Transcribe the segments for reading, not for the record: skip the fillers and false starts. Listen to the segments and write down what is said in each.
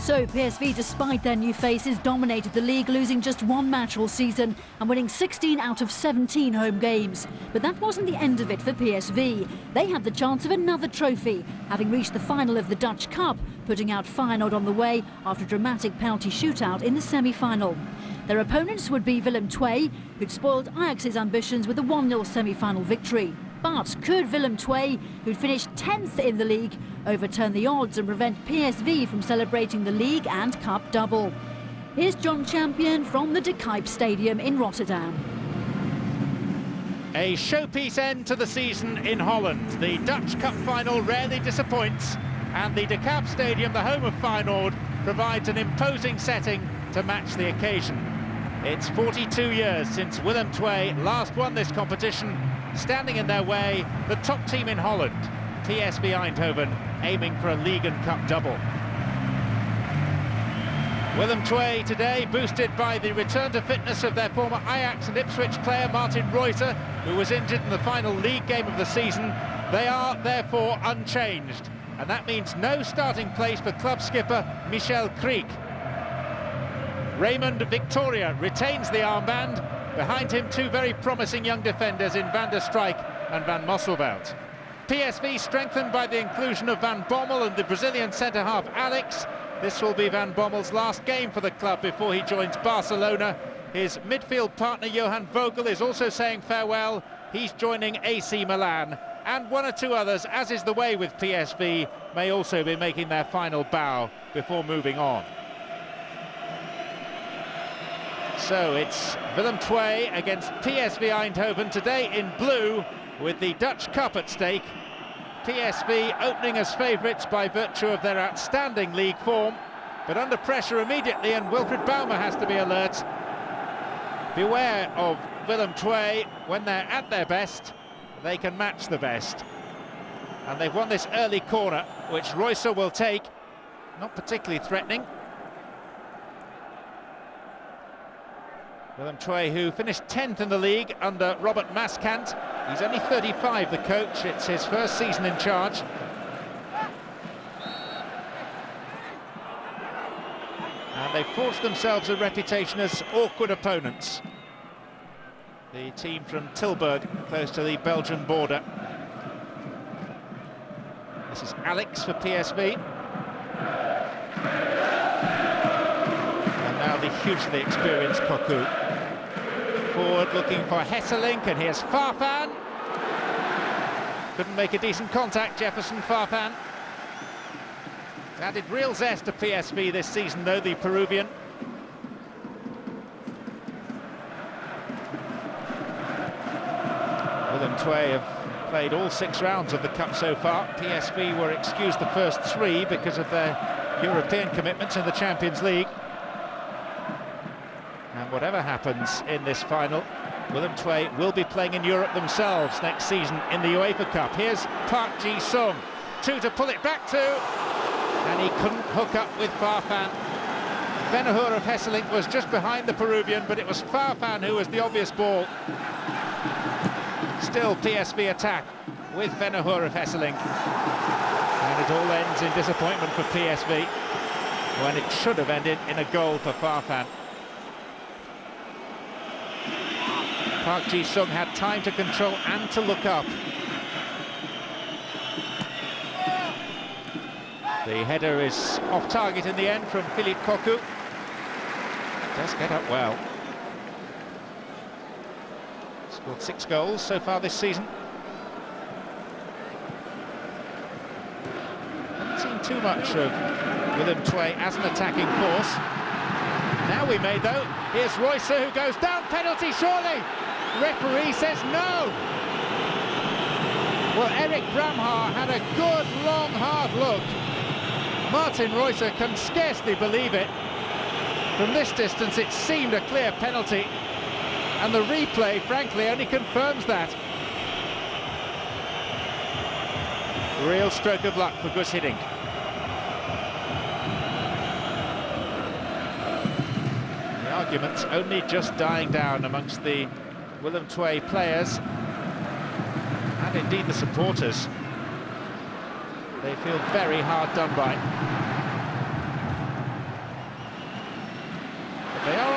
So PSV, despite their new faces, dominated the league, losing just one match all season and winning 16 out of 17 home games. But that wasn't the end of it for PSV. They had the chance of another trophy, having reached the final of the Dutch Cup, putting out Feyenoord on the way after a dramatic penalty shootout in the semi-final. Their opponents would be Willem, who'd spoiled Ajax's ambitions with a 1-0 semi-final victory. But could Willem, who'd finished 10th in the league, overturn the odds and prevent PSV from celebrating the league and cup double? Here's John Champion from the De Kuip Stadium in Rotterdam. A showpiece end to the season in Holland. The Dutch Cup final rarely disappoints, and the De Kuip Stadium, the home of Feyenoord, provides an imposing setting to match the occasion. It's 42 years since Willem last won this competition, standing in their way, the top team in Holland, PSV Eindhoven, aiming for a league and cup double. Willem today boosted by the return to fitness of their former Ajax and Ipswich player Martin Reuser, who was injured in the final league game of the season. They are therefore unchanged, and that means no starting place for club skipper Michel Kriek. Raymond Victoria retains the armband. Behind him, two very promising young defenders in Van der Strijk and Van Mosselveld. PSV strengthened by the inclusion of Van Bommel and the Brazilian centre-half Alex. This will be Van Bommel's last game for the club before he joins Barcelona. His midfield partner Johan Vogel is also saying farewell. He's joining AC Milan. And one or two others, as is the way with PSV, may also be making their final bow before moving on. So it's Willem against PSV Eindhoven today in blue, with the Dutch Cup at stake. PSV opening as favourites by virtue of their outstanding league form, but under pressure immediately, and Wilfried Baumer has to be alert. Beware of Willem when they're at their best, they can match the best. And they've won this early corner, which Reuser will take, not particularly threatening. Willem who finished 10th in the league under Robert Maskant. He's only 35, the coach. It's his first season in charge. And they've forged themselves a reputation as awkward opponents. The team from Tilburg, close to the Belgian border. This is Alex for PSV. And now the hugely experienced Cocu. Forward looking for Hesselink, and here's Farfan. Couldn't make a decent contact, Jefferson Farfan. Added real zest to PSV this season, though, the Peruvian. Willem have played all 6 rounds of the Cup so far. PSV were excused the first 3 because of their European commitments in the Champions League. And whatever happens in this final, Willem will be playing in Europe themselves next season in the UEFA Cup. Here's Park Ji-sung, 2 to pull it back to, and he couldn't hook up with Farfan. Vennegoor of Hesselink was just behind the Peruvian, but it was Farfan who was the obvious ball. Still PSV attack with Vennegoor of Hesselink. And it all ends in disappointment for PSV, when it should have ended in a goal for Farfan. Park Ji-sung had time to control and to look up. The header is off target in the end from Philippe Cocu. Does get up well. Scored 6 goals so far this season. Haven't seen too much of Willem as an attacking force. Now we may, though. Here's Reuser, who goes down, penalty surely! Referee says no! Well, Eric Bramhar had a good, long, hard look. Martin Reuser can scarcely believe it. From this distance, it seemed a clear penalty, and the replay, frankly, only confirms that. Real stroke of luck for Gus Hiddink. The arguments only just dying down amongst the Willem players, and indeed the supporters. They feel very hard done by.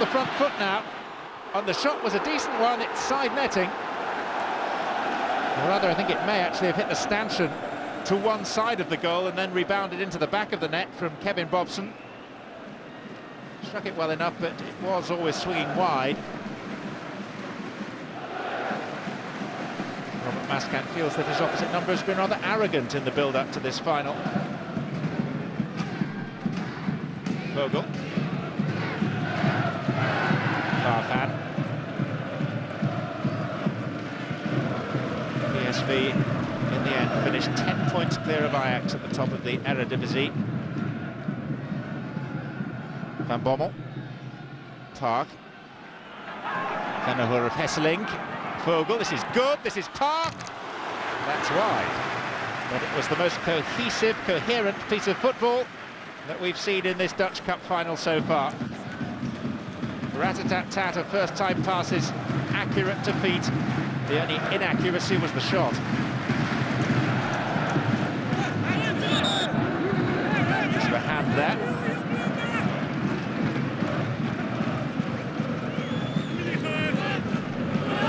the front foot now, and the shot was a decent one. It's side netting. Or rather, I think it may actually have hit the stanchion to one side of the goal and then rebounded into the back of the net from Kevin Bobson. Struck it well enough, but it was always swinging wide. Robert Mascant feels that his opposite number has been rather arrogant in the build-up to this final. Vogel. Farfan. PSV in the end finished 10 points clear of Ajax at the top of the Eredivisie. Van Bommel. Park. Van der Hoor of Hesseling. Vogel, this is good, this is Park. That's wide. But it was the most cohesive, coherent piece of football that we've seen in this Dutch Cup final so far. Rat-a-tat-tat of first-time passes, accurate to feet. The only inaccuracy was the shot. Just a hand there.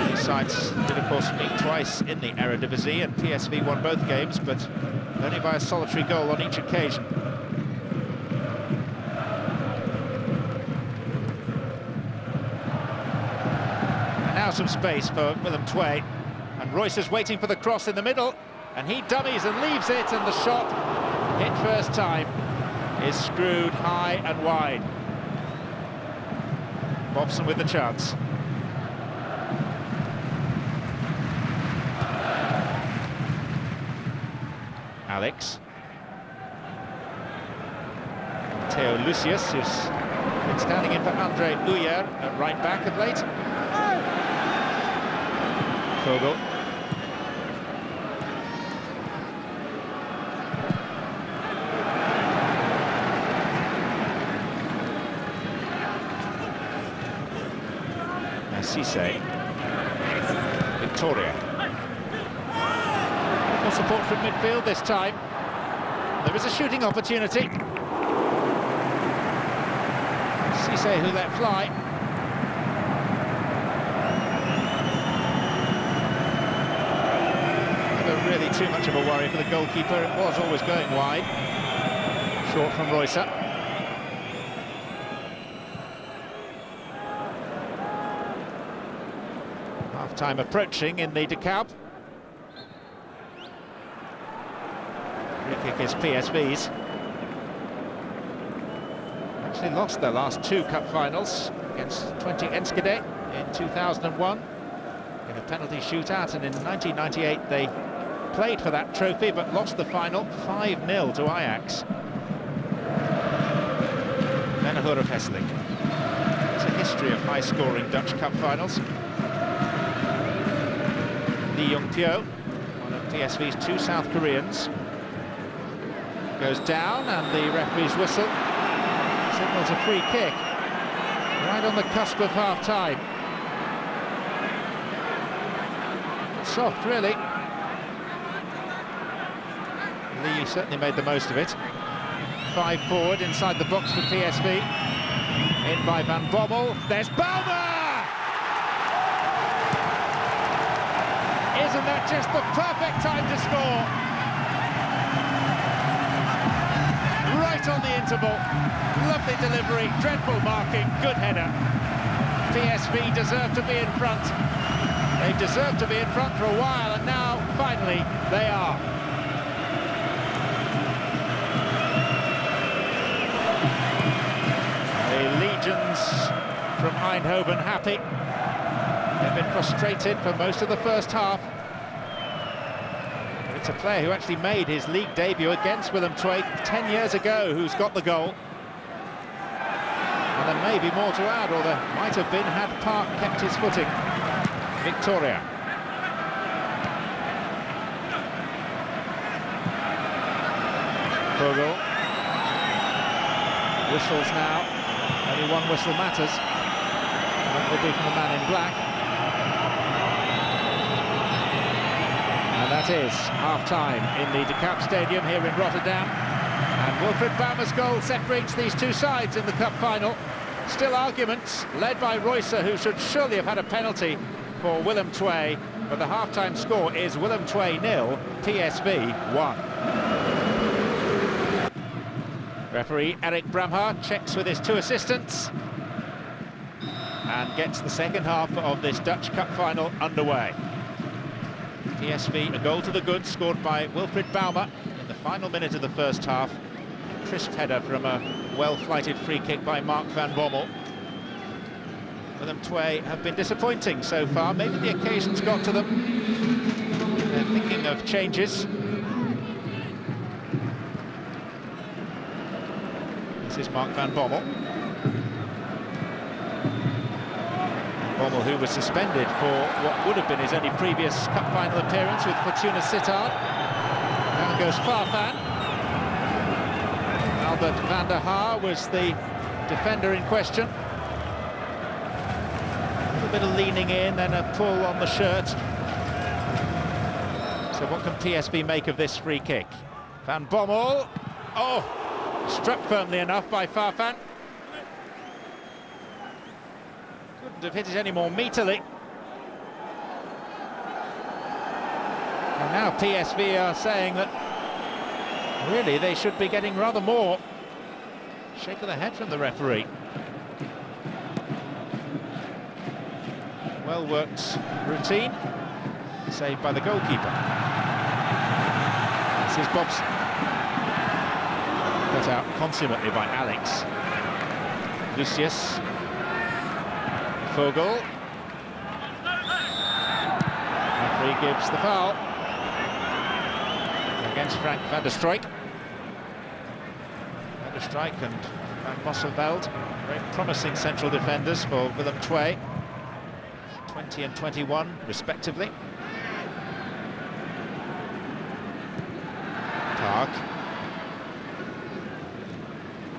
These sides did, of course, meet twice in the Eredivisie, and PSV won both games, but only by a solitary goal on each occasion. Now some space for Willem, and Royce is waiting for the cross in the middle, and he dummies and leaves it, and the shot, hit first time, is screwed high and wide. Bobson with the chance. Alex. Theo Lucius, who's been standing in for Andre Uyer at right back of late. Vogel. Cisse. Victoria. More support from midfield this time. There is a shooting opportunity. Cisse who let fly. Never really too much of a worry for the goalkeeper. It was always going wide. Short from Royce. Half-time approaching in the De Kuip. Free kick is PSV's. Actually lost their last two cup finals against 20 Enschede in 2001 in a penalty shootout, and in 1998 they played for that trophy but lost the final 5-0 to Ajax. Van der Hoor of Hesseling. It's a history of high-scoring Dutch cup finals. Lee Jong-pyo, one of PSV's two South Koreans, goes down, and the referee's whistle signals a free kick right on the cusp of half-time. Soft, really. Lee certainly made the most of it. 5 forward inside the box for PSV. In by Van Bommel. There's Baumer! Isn't that just the perfect time to score? Right on the interval. Lovely delivery, dreadful marking, good header. PSV deserve to be in front. They've deserved to be in front for a while, and now, finally, they are. The legions from Eindhoven happy. They've been frustrated for most of the first half. But it's a player who actually made his league debut against Willem 10 years ago who's got the goal. And there may be more to add, or there might have been had Park kept his footing. Victoria. Vogel. Whistles now. Only one whistle matters. And that will be from the man in black. And that is half-time in the De Kuip Stadium here in Rotterdam. And Wilfried Baumer's goal separates these two sides in the cup final. Still arguments, led by Roycer, who should surely have had a penalty for Willem Twey, but the half-time score is Willem Twey 0, PSV 1. Referee Eric Bramhart checks with his two assistants and gets the second half of this Dutch Cup final underway. PSV, a goal to the good, scored by Wilfried Bouma in the final minute of the first half. A crisp header from a well-flighted free kick by Mark van Bommel. Willem Twey have been disappointing so far. Maybe the occasion's got to them. They're thinking of changes. This is Mark van Bommel. Bommel, who was suspended for what would have been his only previous cup final appearance with Fortuna Sittard. Down goes Farfan. Albert van der Haar was the defender in question. A little bit of leaning in, then a pull on the shirt. So what can PSV make of this free kick? Van Bommel, oh, struck firmly enough by Farfan. Couldn't have hit it any more meaterly. And now PSV are saying that really they should be getting rather more. Shake of the head from the referee. Well worked routine, saved by the goalkeeper. This is Bobson. Cut out consummately by Alex. Lucius. Vogel. Referee gives the foul against Frank van der Struik. Van der Struik and Van Mosselveld, very promising central defenders for Willem Twey, 20 and 21 respectively. Park.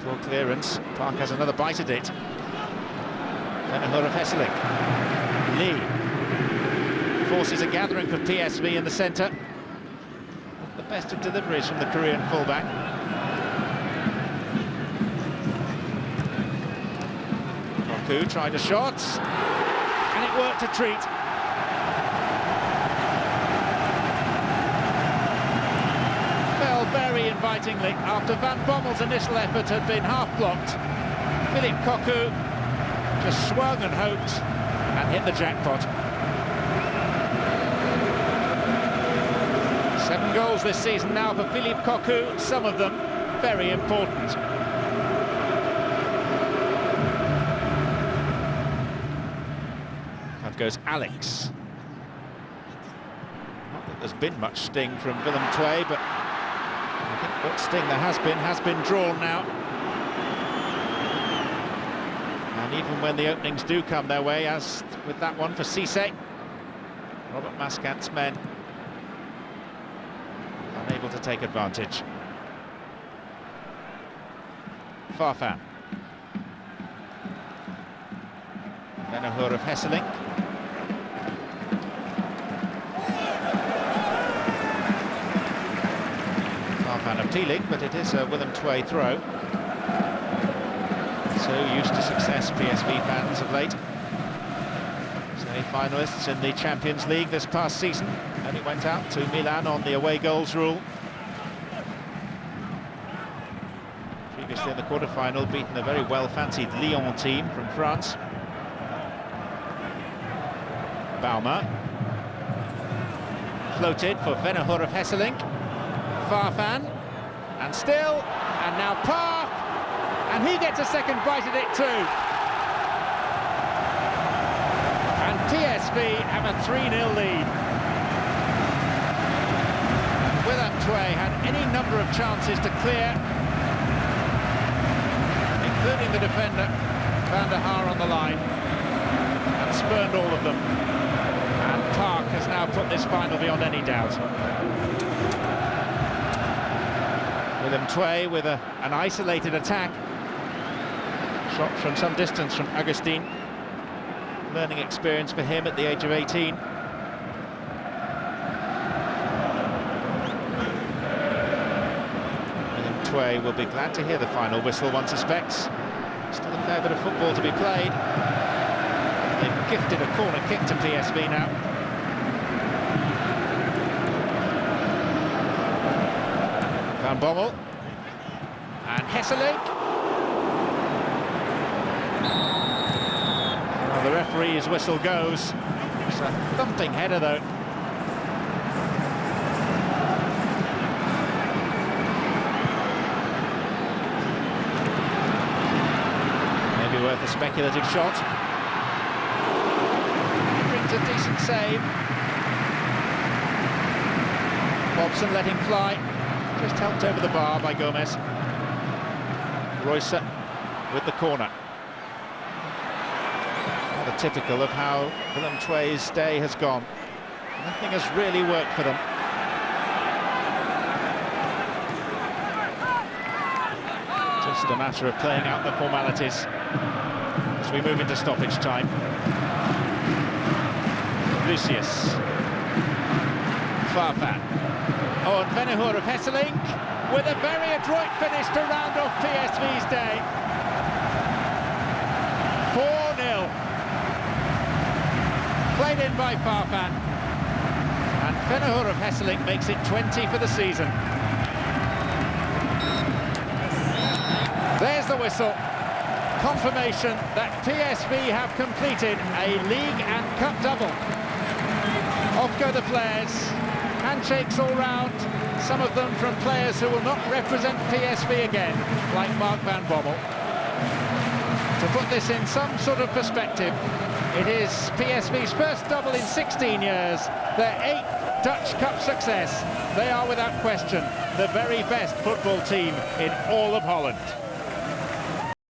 Poor clearance. Park has another bite at it. Vennegoor of Hesselink. Lee. Forces are gathering for PSV in the centre. The best of deliveries from the Korean fullback. Koku tried a shot, and it worked a treat. Fell very invitingly after Van Bommel's initial effort had been half-blocked. Philippe Cocu just swung and hoped and hit the jackpot. 7 goals this season now for Philippe Cocu, some of them very important. That goes Alex. Not that there's been much sting from Willem Twey, but I think what sting there has been drawn now. And even when the openings do come their way, as with that one for Cisse, Robert Mascat's men unable to take advantage. Farfan. Vennegoor of Hesselink. Farfan appealing, but it is a Willem Twey throw. So used to success, PSV fans of late. Semi-finalists in the Champions League this past season. Only went out to Milan on the away goals rule. Previously in the quarter-final, beaten a very well-fancied Lyon team from France. Bouma. Floated for Vennegoor of Hesselink. Farfan. And still, and now Park. And he gets a second bite at it too. And PSV have a 3-0 lead. Willem Twey had any number of chances to clear, including the defender, Van der Haar on the line, and spurned all of them. And Park has now put this final beyond any doubt. Willem Twey with an isolated attack. Shot from some distance from Augustin. Learning experience for him at the age of 18. Willem Twey will be glad to hear the final whistle, one suspects. Still a fair bit of football to be played. They've gifted a corner kick to PSV now. Van Bommel. And Hesselink. Well, the referee's whistle goes. It's a thumping header, though. Maybe worth a speculative shot. He brings a decent save. Bobson let him fly. Just helped over the bar by Gomez. Royce with the corner. Rather typical of how Willem Twe's day has gone. Nothing has really worked for them. Just a matter of playing out the formalities as we move into stoppage time. Lucius. Farfan. Oh, and Vennegoor of Hesselink with a very adroit finish to round off PSV's day. 4-0. Played in by Farfan. And Vennegoor of Hesselink makes it 20 for the season. There's the whistle. Confirmation that PSV have completed a league and cup double. Off go the flares. Handshakes all round, some of them from players who will not represent PSV again, like Mark Van Bommel. To put this in some sort of perspective, it is PSV's first double in 16 years, their 8th Dutch Cup success. They are without question the very best football team in all of Holland.